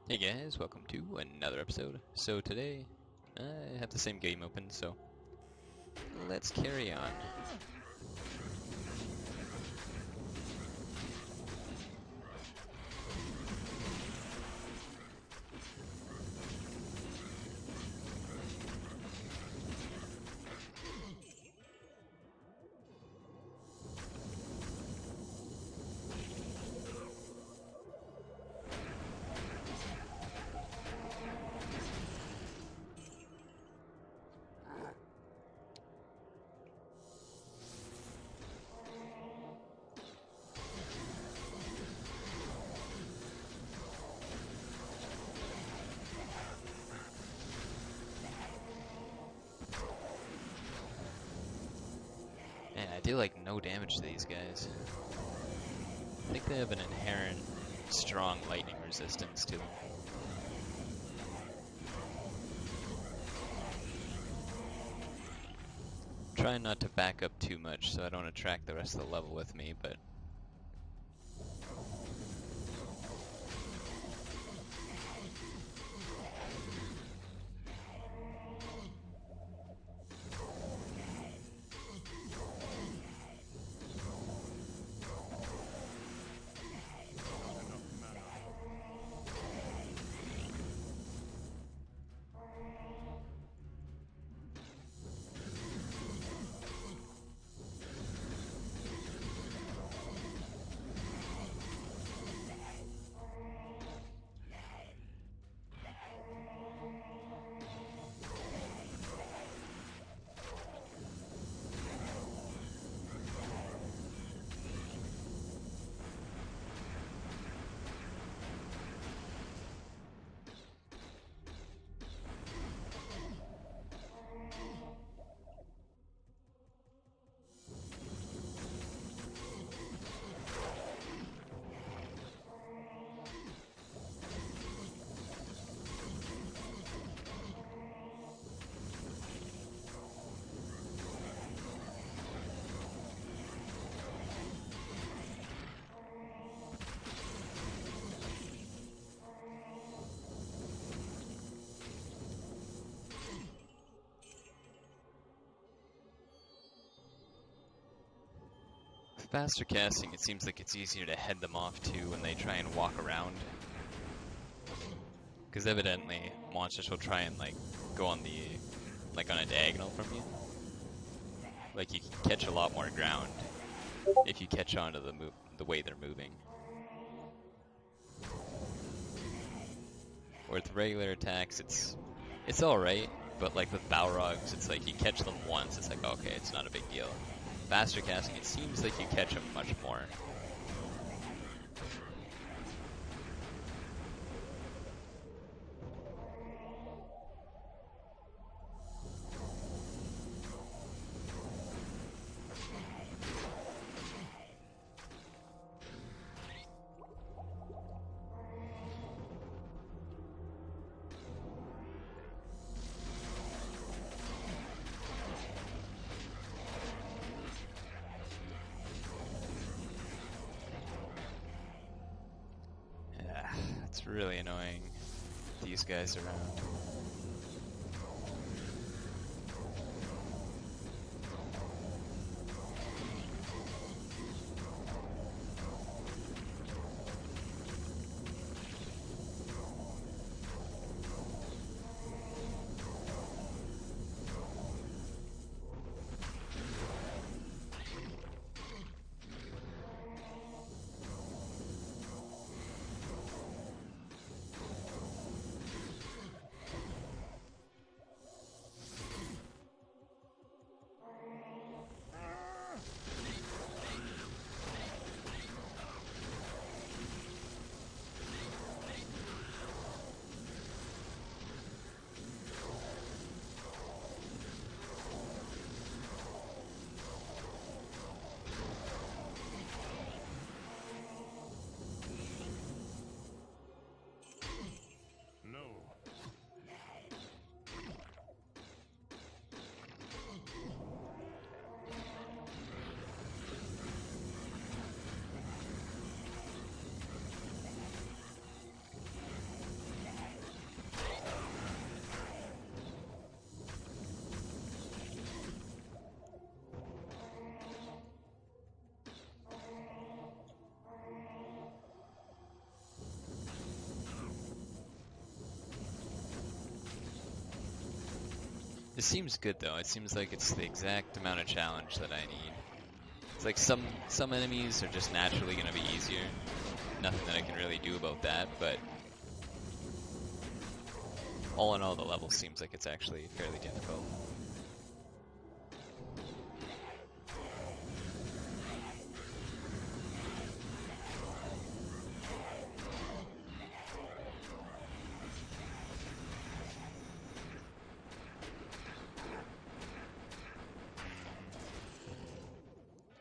Hey guys, welcome to another episode. So today, I have the same game open, so let's carry on. Man, I deal like no damage to these guys. I think they have an inherent strong lightning resistance to them. Trying not to back up too much so I don't attract the rest of the level with me, but with faster casting it seems like it's easier to head them off too when they try and walk around. Because evidently monsters will try and like go on the on a diagonal from you. Like you can catch a lot more ground if you catch on to the way they're moving. With regular attacks, it's all right, but like with Balrogs, it's like you catch them once, it's like okay, it's not a big deal. Faster casting, it seems like you catch them much more. It's really annoying, these guys around. It seems good though. It seems like it's the exact amount of challenge that I need. It's like some enemies are just naturally going to be easier. Nothing that I can really do about that, but all in all, the level seems like it's actually fairly difficult.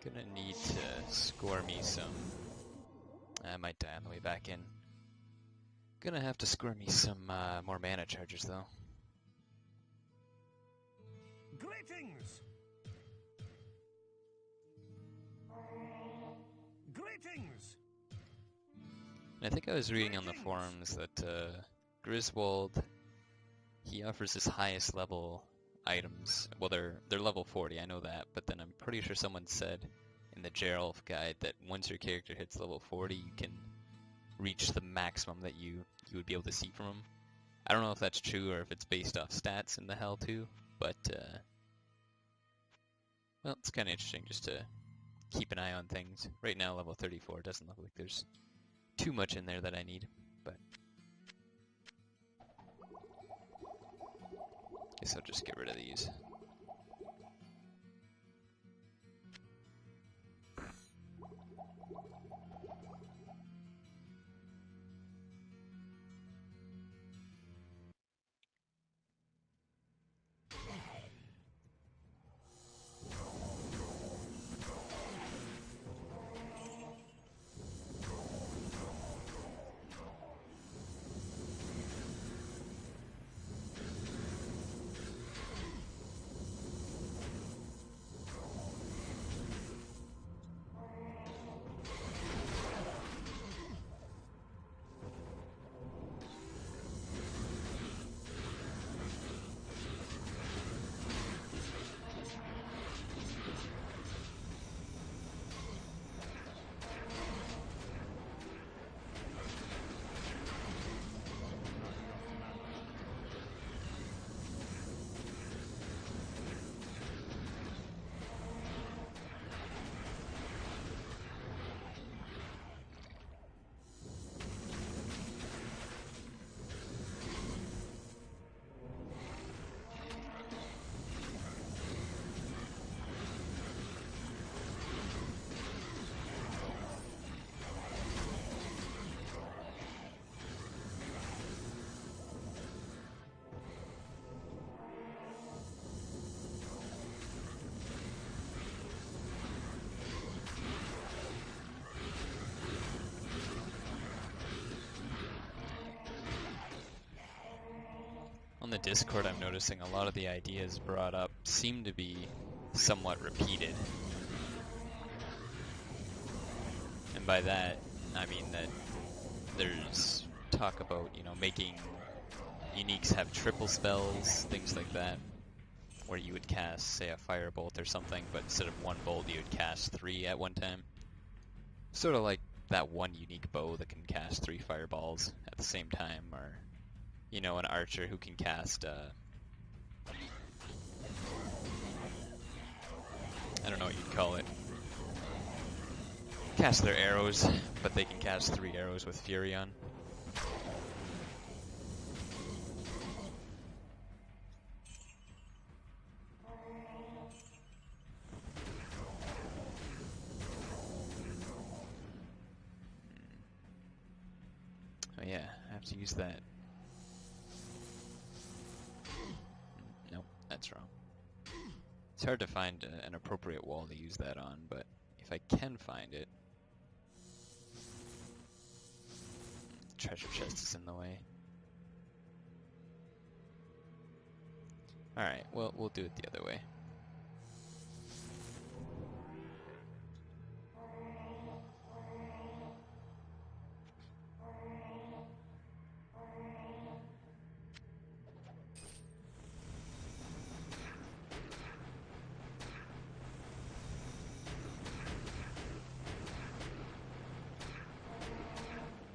Gonna need to score me some. I might die on the way back in. Gonna have to score me some more mana chargers though. Greetings! Greetings! And I think I was reading on the forums that Griswold, he offers his highest level items. Well, they're level 40, I know that, but then I'm pretty sure someone said in the Geralf guide that once your character hits level 40, you can reach the maximum that you would be able to see from him. I don't know if that's true or if it's based off stats in the Hell 2, but well, it's kind of interesting just to keep an eye on things. Right now, level 34 doesn't look like there's too much in there that I need, but guess I'll just get rid of these. On the Discord, I'm noticing a lot of the ideas brought up seem to be somewhat repeated. And by that, I mean that there's talk about, you know, making uniques have triple spells, things like that, where you would cast, say, a firebolt or something, but instead of one bolt, you would cast 3 at one time. Sort of like that one unique bow that can cast 3 fireballs at the same time, or you know, an archer who can cast, I don't know what you'd call it. Cast their arrows, but they can cast 3 arrows with Fury on. Oh yeah, I have to use that. Nope, that's wrong. It's hard to find an appropriate wall to use that on, but if I can find it... The treasure chest is in the way. Alright, well, we'll do it the other way.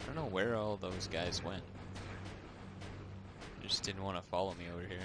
I don't know where all those guys went. They just didn't want to follow me over here.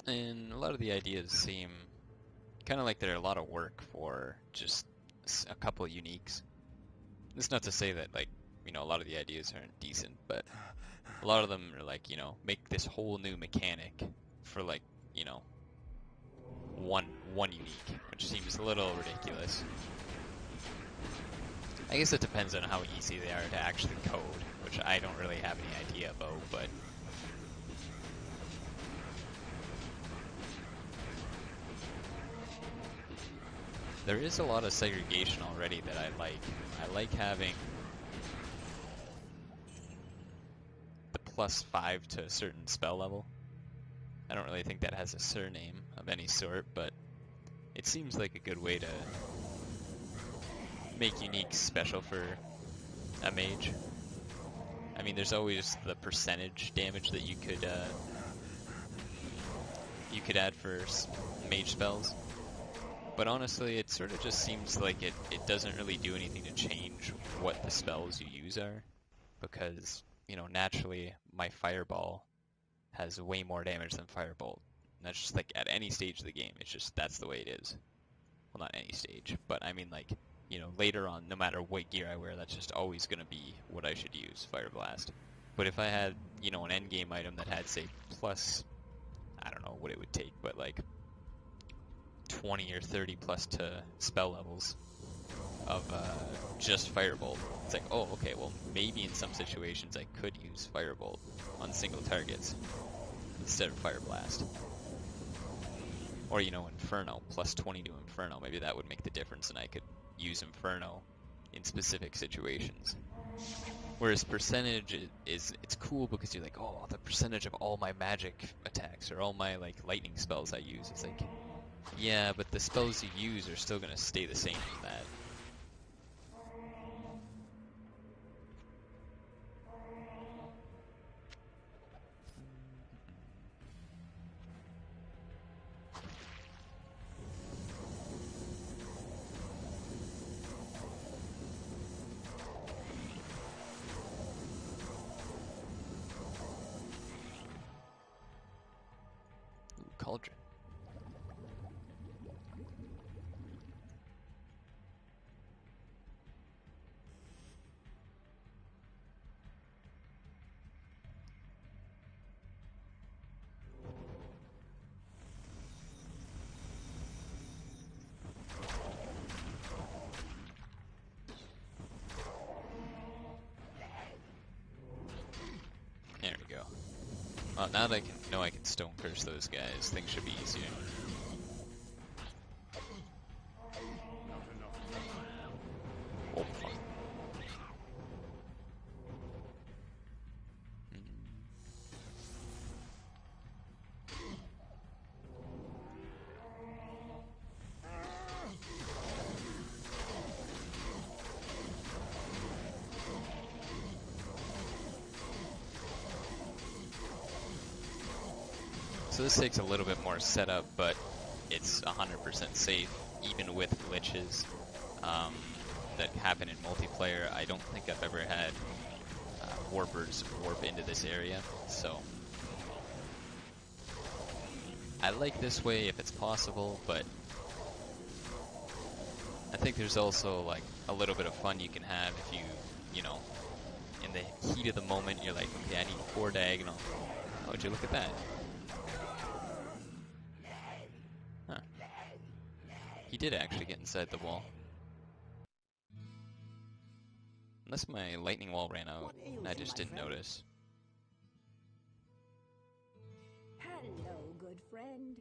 And a lot of the ideas seem kind of like they're a lot of work for just a couple uniques. It's not to say that, like, you know, a lot of the ideas aren't decent, but a lot of them are like, you know, make this whole new mechanic for, like, you know, one unique, which seems a little ridiculous. I guess it depends on how easy they are to actually code, which I don't really have any idea about, but there is a lot of segregation already that I like. I like having the +5 to a certain spell level. I don't really think that has a surname of any sort, but it seems like a good way to make unique special for a mage. I mean, there's always the percentage damage that you could add for mage spells. But honestly, it sort of just seems like it doesn't really do anything to change what the spells you use are. Because, you know, naturally, my Fireball has way more damage than Firebolt. And that's just like at any stage of the game, it's just, that's the way it is. Well, not any stage, but I mean, like, you know, later on, no matter what gear I wear, that's just always going to be what I should use, Fire Blast. But if I had, you know, an endgame item that had, say, plus, I don't know what it would take, but like 20 or 30 plus to spell levels of just Firebolt. It's like, oh, okay, well, maybe in some situations I could use Firebolt on single targets instead of Fire Blast. Or, you know, Inferno, plus 20 to Inferno. Maybe that would make the difference and I could use Inferno in specific situations. Whereas percentage it's cool because you're like, oh, the percentage of all my magic attacks or all my, like, lightning spells I use. It's like, yeah, but the spells you use are still going to stay the same as that. Ooh, Cauldron. There we go. Well, now that I can stone curse those guys, things should be easier. Oh, fuck. So this takes a little bit more setup, but it's 100% safe, even with glitches that happen in multiplayer. I don't think I've ever had warpers warp into this area, so I like this way if it's possible, but I think there's also like a little bit of fun you can have if you know, in the heat of the moment, you're like, okay, I need 4 diagonal. Oh, would you look at that? Huh. He did actually get inside the wall. Unless my lightning wall ran out, and I just didn't notice. Hello, good friend.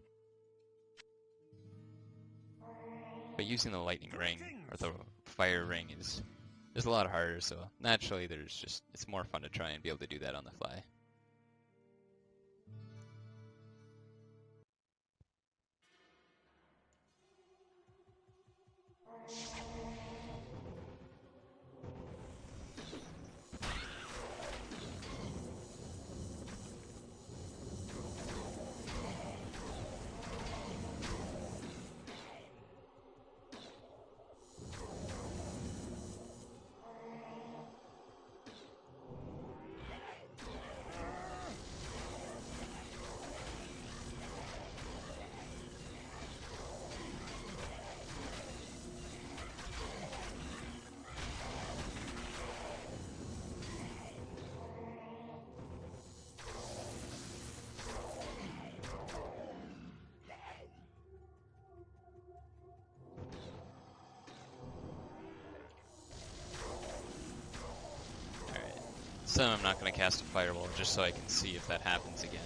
But using the lightning ring, or the fire ring, is a lot harder, so naturally it's more fun to try and be able to do that on the fly. So I'm not going to cast a fireball just so I can see if that happens again.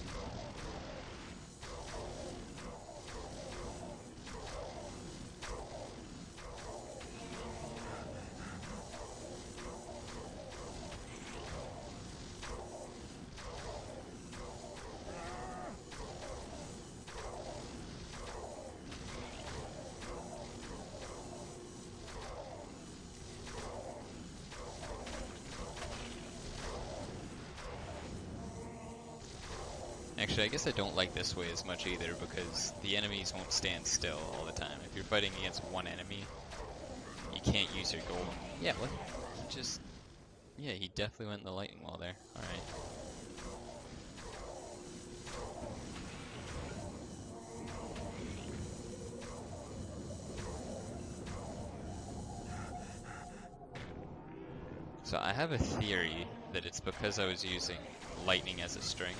Actually, I guess I don't like this way as much either, because the enemies won't stand still all the time. If you're fighting against one enemy, you can't use your golem. Yeah, what? He just... Yeah, he definitely went in the lightning wall there. Alright. So I have a theory that it's because I was using lightning as a string.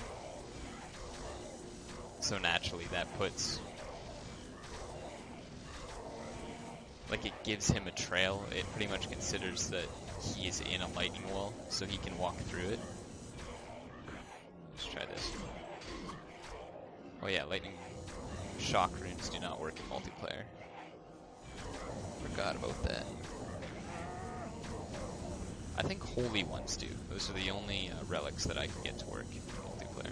So naturally that puts... like it gives him a trail. It pretty much considers that he is in a lightning wall, so he can walk through it. Let's try this. Oh yeah, lightning shock runes do not work in multiplayer. Forgot about that. I think holy ones do. Those are the only relics that I can get to work in multiplayer.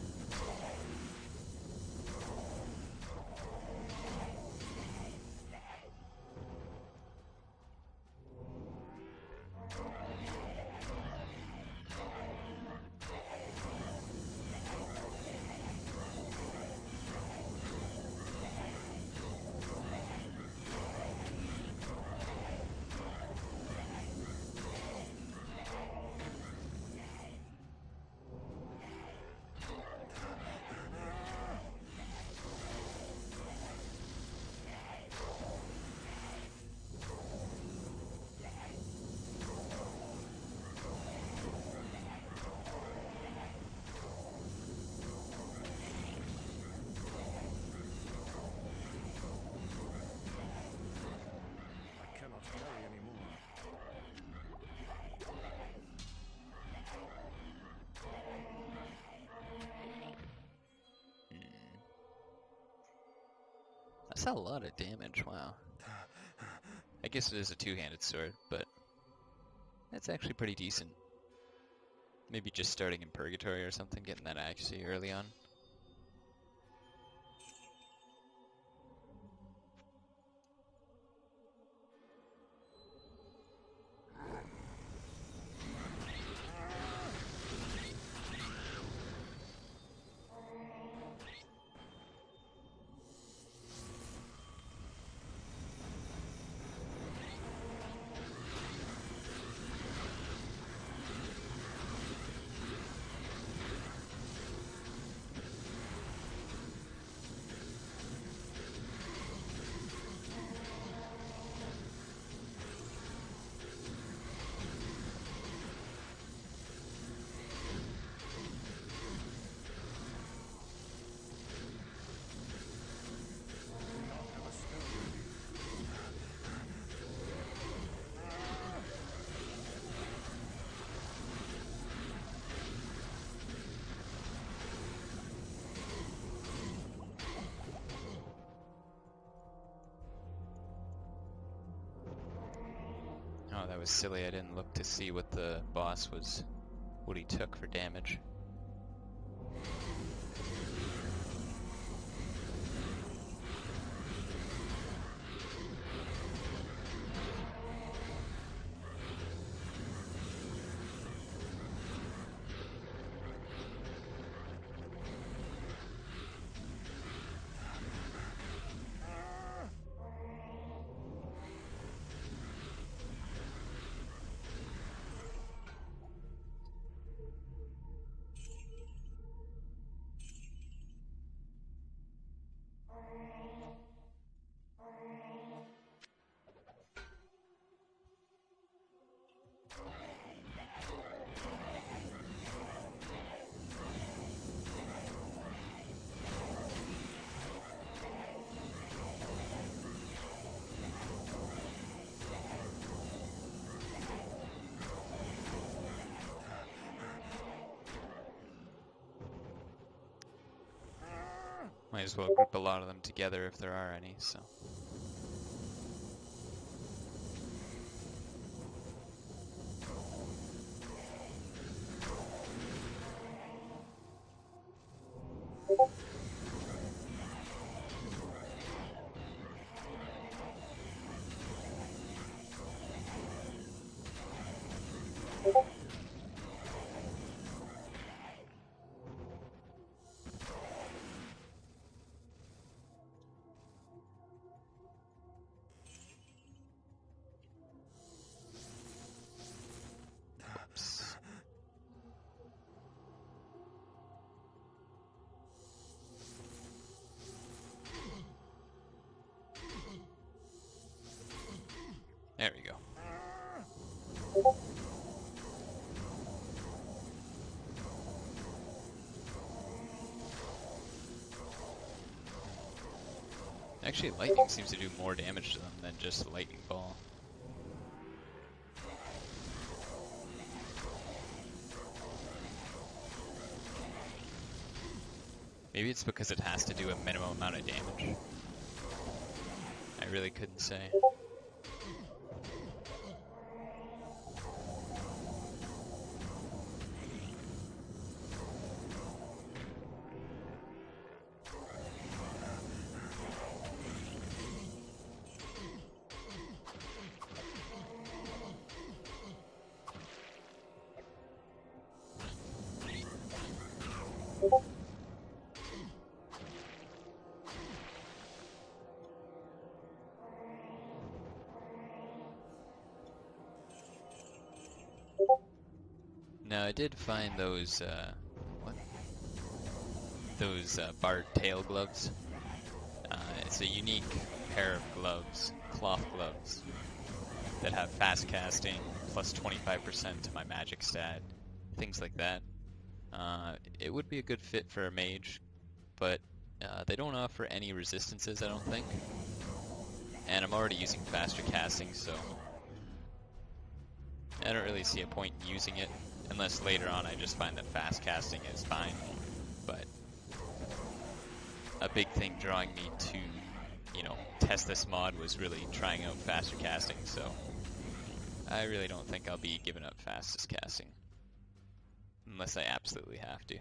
I cannot carry anymore. That's a lot of damage, wow. I guess it is a two-handed sword, but that's actually pretty decent. Maybe just starting in Purgatory or something, getting that accuracy early on. Oh, that was silly. I didn't look to see what the boss was, what he took for damage. Might as well group a lot of them together if there are any, so. Oops. There we go. Actually, lightning seems to do more damage to them than just a lightning ball. Maybe it's because it has to do a minimum amount of damage. I really couldn't say. Now I did find those, those Bard tail gloves. It's a unique pair of gloves, cloth gloves, that have fast casting, plus 25% to my magic stat, things like that. It would be a good fit for a mage, but they don't offer any resistances, I don't think. And I'm already using faster casting, so I don't really see a point in using it, unless later on I just find that fast casting is fine. But a big thing drawing me to, you know, test this mod was really trying out faster casting, so I really don't think I'll be giving up fastest casting. Unless I absolutely have to.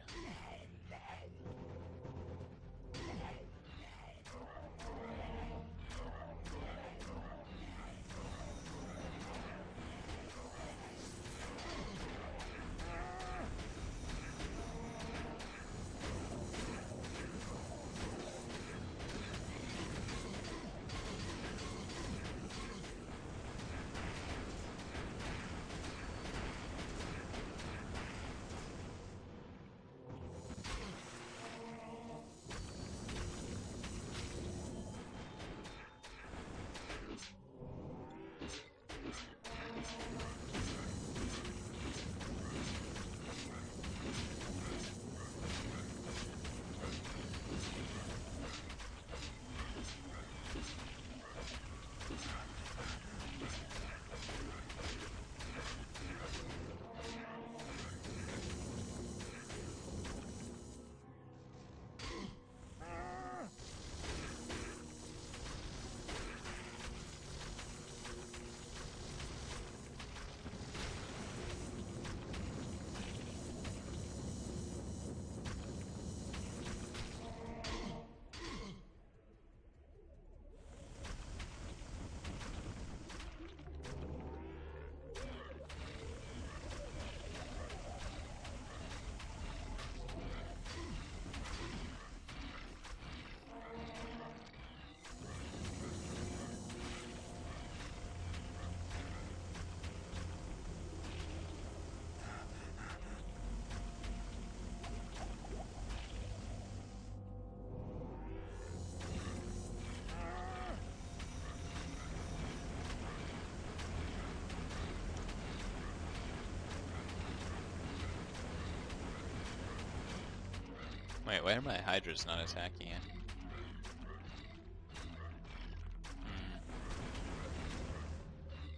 Wait, why are my Hydras not attacking it?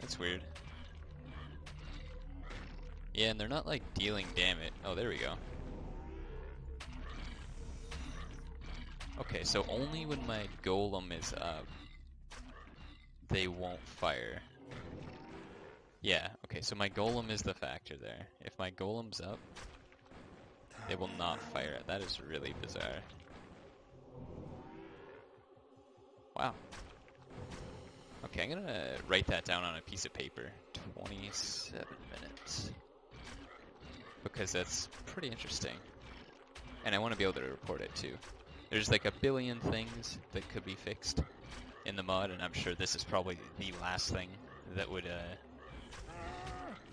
That's weird. Yeah, and they're not like dealing damage. Oh, there we go. Okay, so only when my golem is up, they won't fire. Yeah, okay, so my golem is the factor there. If my golem's up, they will not fire. That is really bizarre. Wow. Okay, I'm gonna write that down on a piece of paper. 27 minutes. Because that's pretty interesting. And I want to be able to report it too. There's like a billion things that could be fixed in the mod, and I'm sure this is probably the last thing that would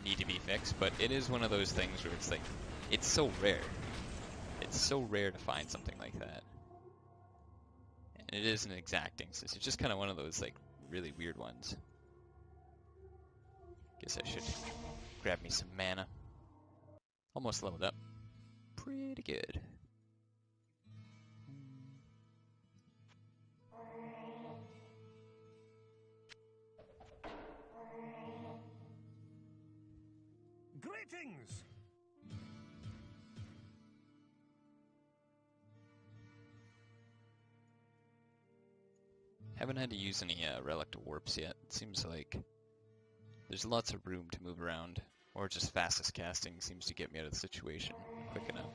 need to be fixed, but it is one of those things where it's like, it's so rare. It's so rare to find something like that. And it is an exacting, so it's just kind of one of those like really weird ones. Guess I should grab me some mana. Almost leveled up. Pretty good. Greetings! Haven't had to use any relic warps yet. It seems like there's lots of room to move around, or just fastest casting seems to get me out of the situation quick enough.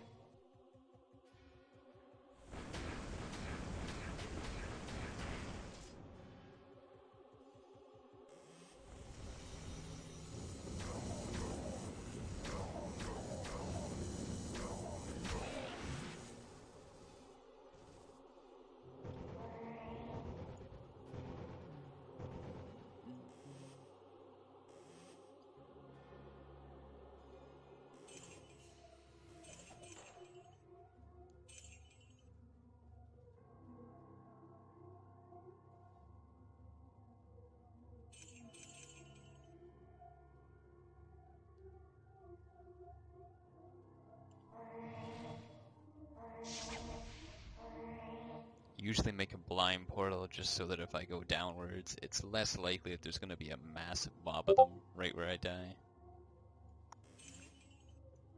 Usually make a blind portal just so that if I go downwards, it's less likely that there's going to be a massive mob of them right where I die.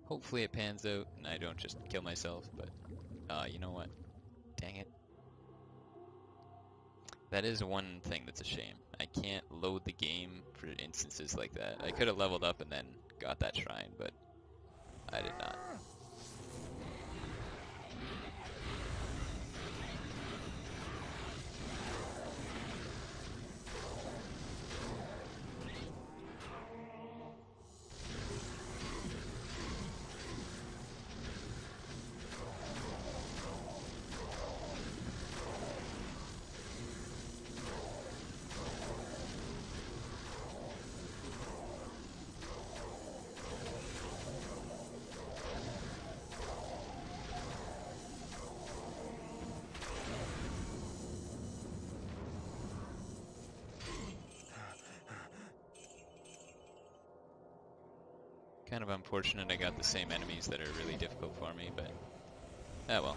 Hopefully it pans out and I don't just kill myself, but you know what? Dang it. That is one thing that's a shame. I can't load the game for instances like that. I could have leveled up and then got that shrine, but I did not. Kind of unfortunate I got the same enemies that are really difficult for me, but oh well.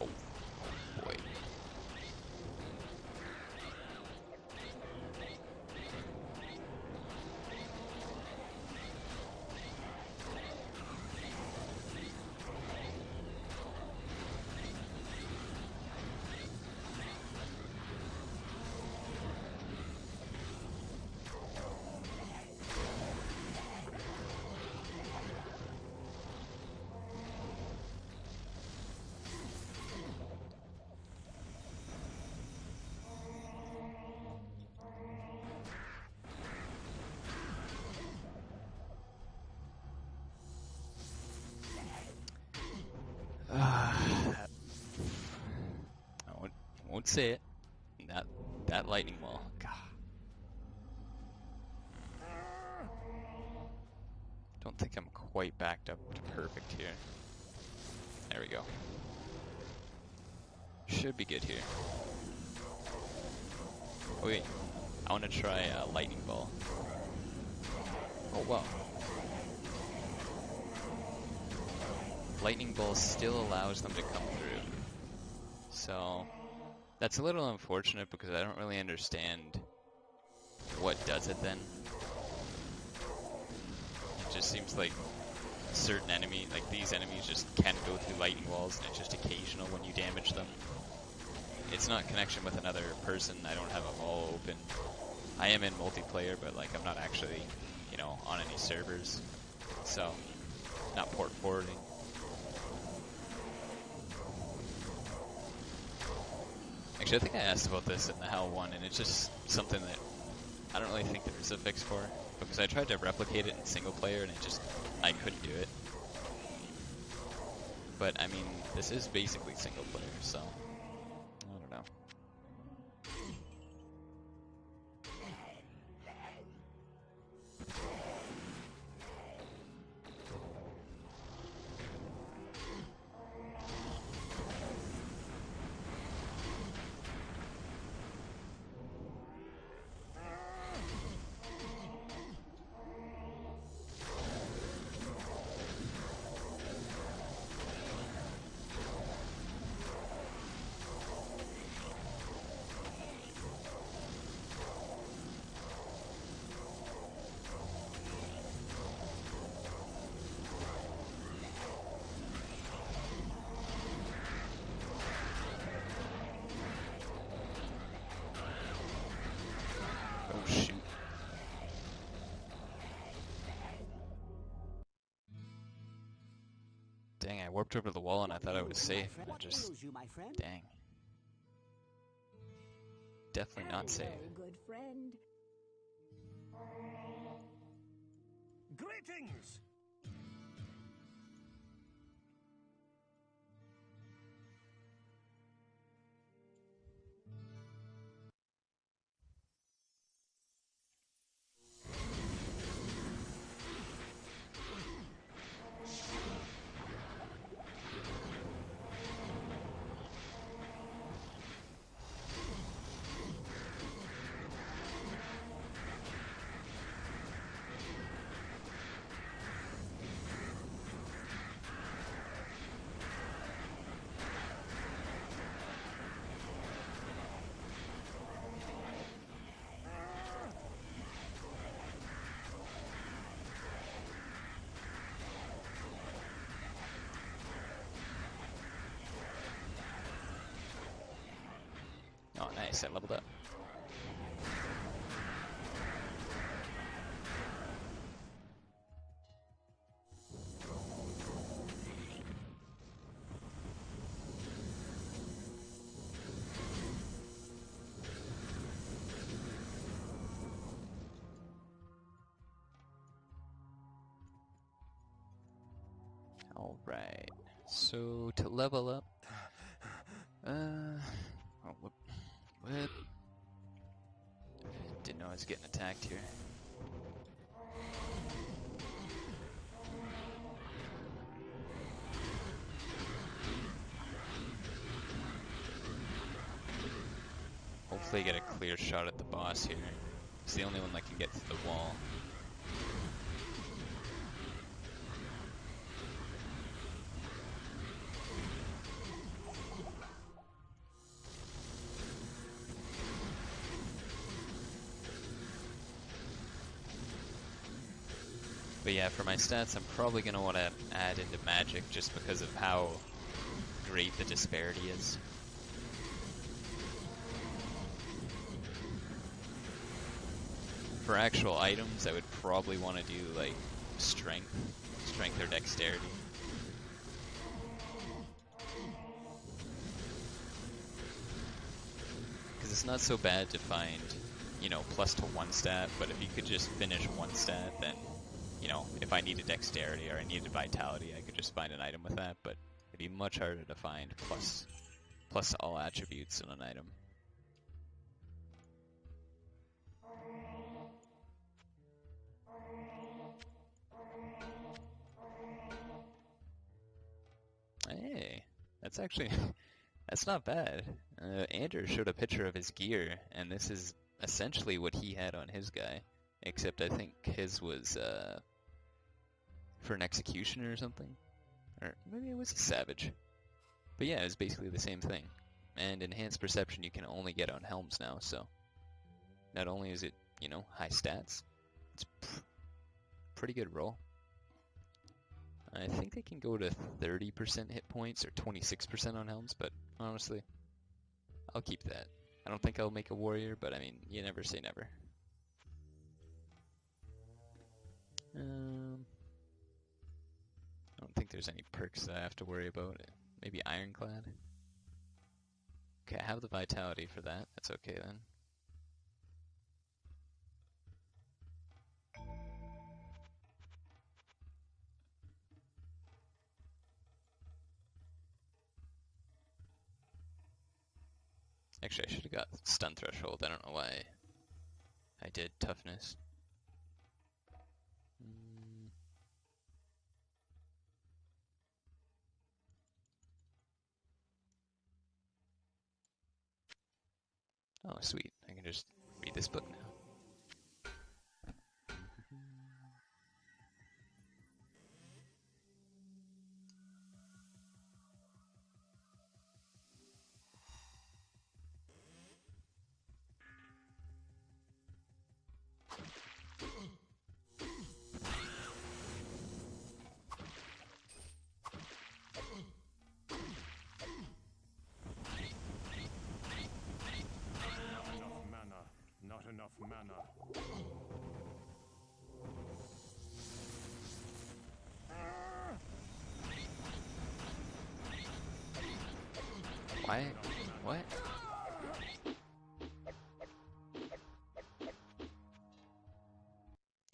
Oh boy. I won't say it. That lightning wall. God. Don't think I'm quite backed up to perfect here. There we go. Should be good here. Oh wait, I want to try a lightning ball. Oh wow. Lightning ball still allows them to come through. So that's a little unfortunate because I don't really understand what does it then. It just seems like certain enemy, like these enemies just can't go through lightning walls, and it's just occasional when you damage them. It's not connection with another person. I don't have a wall open. I am in multiplayer, but like I'm not actually, you know, on any servers, so not port forwarding. Actually, I think I asked about this in the Hell one, and it's just something that I don't really think there is a fix for, because I tried to replicate it in single player, and I couldn't do it. But I mean, this is basically single player, so I don't know. Oh shoot. Dang, I warped over the wall and I thought I was safe, and I just... Dang. Definitely not safe. Hello, good friend. Greetings! Oh, nice, I leveled up. Alright, so to level up, oh, whoop. Didn't know I was getting attacked here. Hopefully get a clear shot at the boss here. It's the only one that can get through the wall. But yeah, for my stats, I'm probably going to want to add into magic just because of how great the disparity is. For actual items, I would probably want to do like strength or dexterity. Because it's not so bad to find, you know, plus to one stat, but if you could just finish one stat, then, you know, if I needed dexterity or I needed vitality, I could just find an item with that, but it'd be much harder to find plus all attributes in an item. Hey, that's actually, that's not bad. Andrew showed a picture of his gear, and this is essentially what he had on his guy, except I think his was for an executioner or something, or maybe it was a savage. But yeah, it was basically the same thing. And enhanced perception you can only get on helms now, so not only is it, you know, high stats, it's pretty good roll. I think they can go to 30% hit points or 26% on helms, but honestly, I'll keep that. I don't think I'll make a warrior, but I mean, you never say never. I don't think there's any perks that I have to worry about. Maybe Ironclad. Okay, I have the vitality for that. That's okay then. Actually, I should have got stun threshold. I don't know why I did toughness. Oh, sweet. I can just read this book now. Not enough mana. Why? What?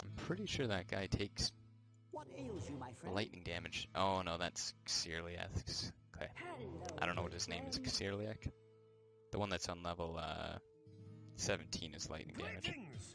I'm pretty sure that guy takes What ails you, my friend? lightning damage. Oh no, that's Xerliax. Okay. I don't know what his name is. Xerliac? The one that's on level 17 is lightning damage. Greetings!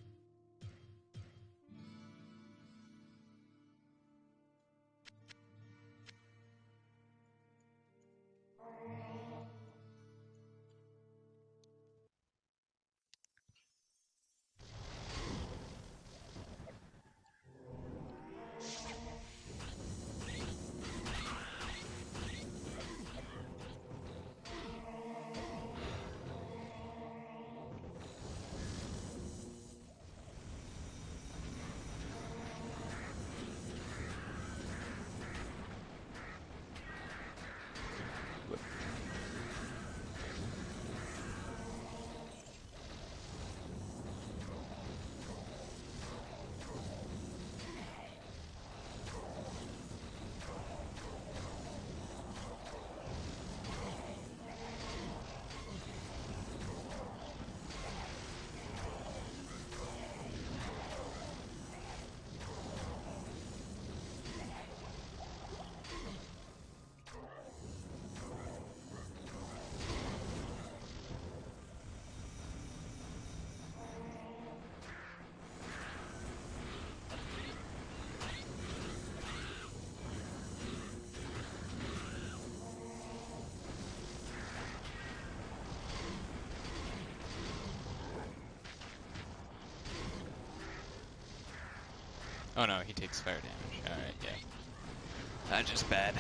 Oh no, he takes fire damage. Alright, yeah. That's just bad.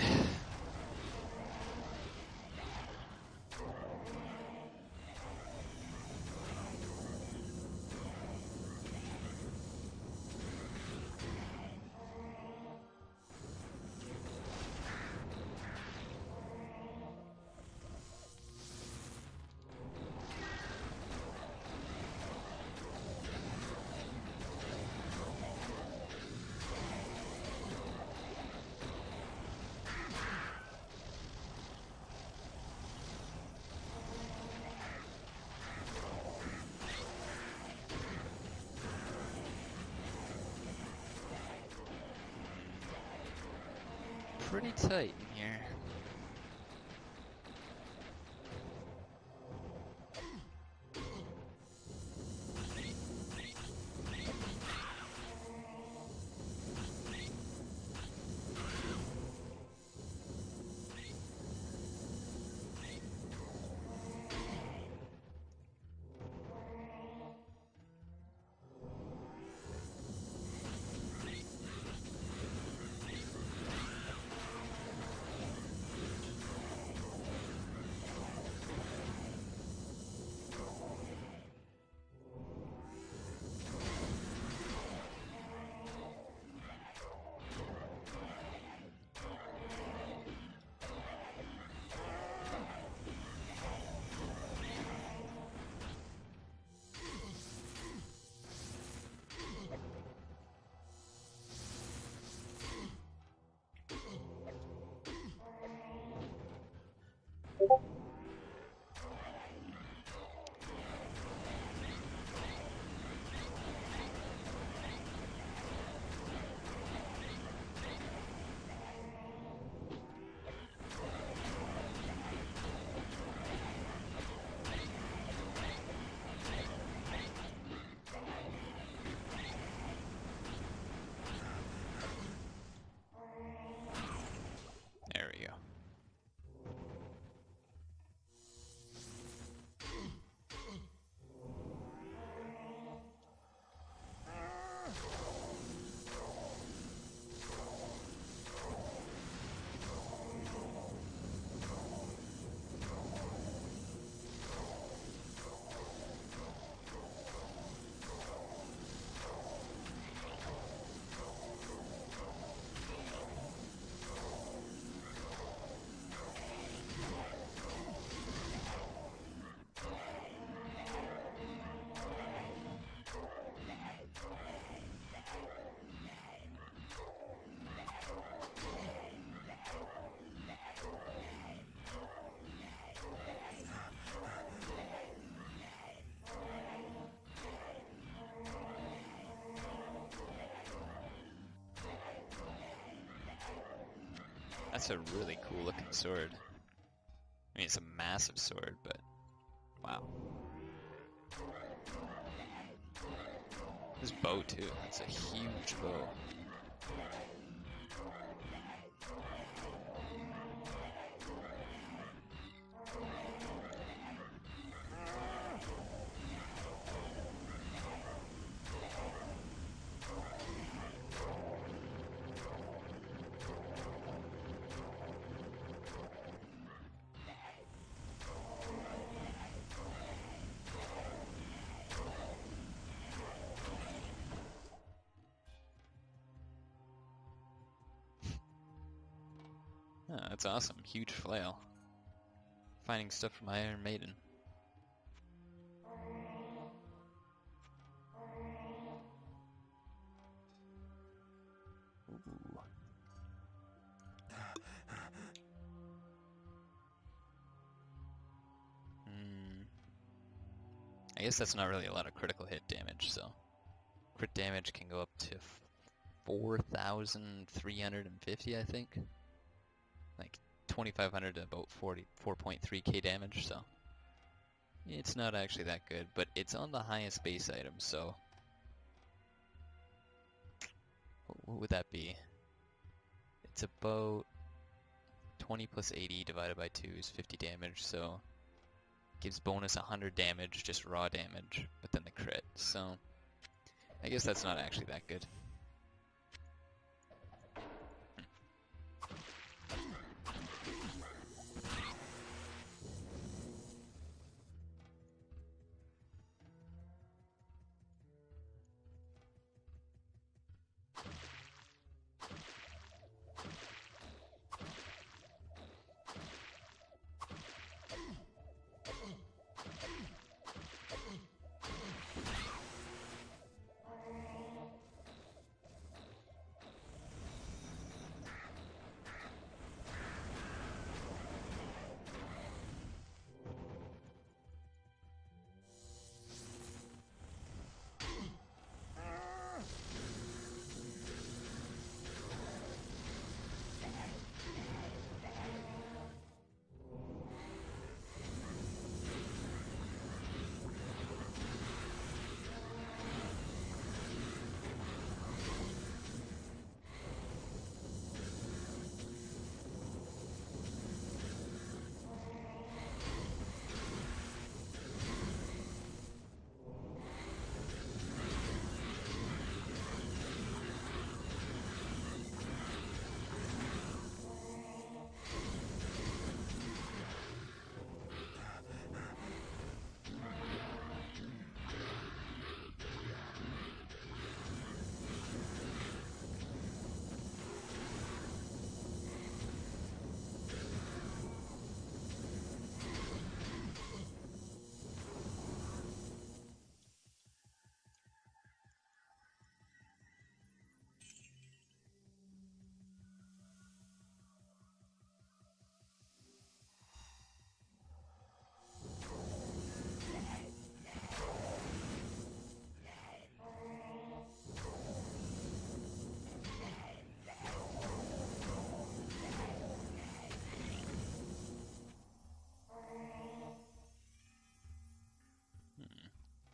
Pretty tight in here. That's a really cool looking sword. I mean, it's a massive sword, but wow. This bow too, it's a huge bow. Oh, that's awesome. Huge flail. Finding stuff from Iron Maiden. Ooh. I guess that's not really a lot of critical hit damage, so crit damage can go up to 4,350, I think. Like 2,500 to about 4.3k damage, so it's not actually that good, but it's on the highest base item, so what would that be? It's about 20 plus 80 divided by 2 is 50 damage, so gives bonus 100 damage, just raw damage, but then the crit, so I guess that's not actually that good.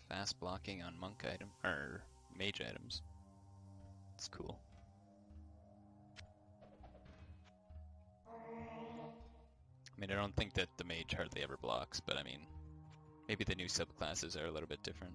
Fast blocking on monk item or mage items. It's cool. I mean, I don't think that the mage hardly ever blocks, but I mean, maybe the new subclasses are a little bit different.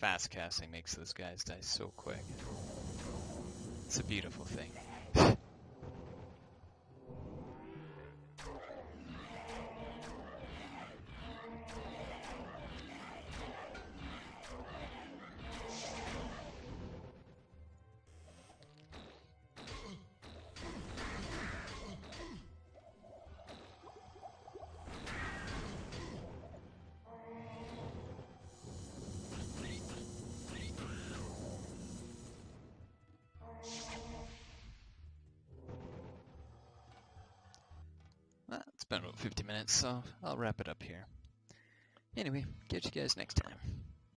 fast casting makes those guys die so quick. It's a beautiful thing. Well, it's been about 50 minutes, so I'll wrap it up here. Anyway, catch you guys next time.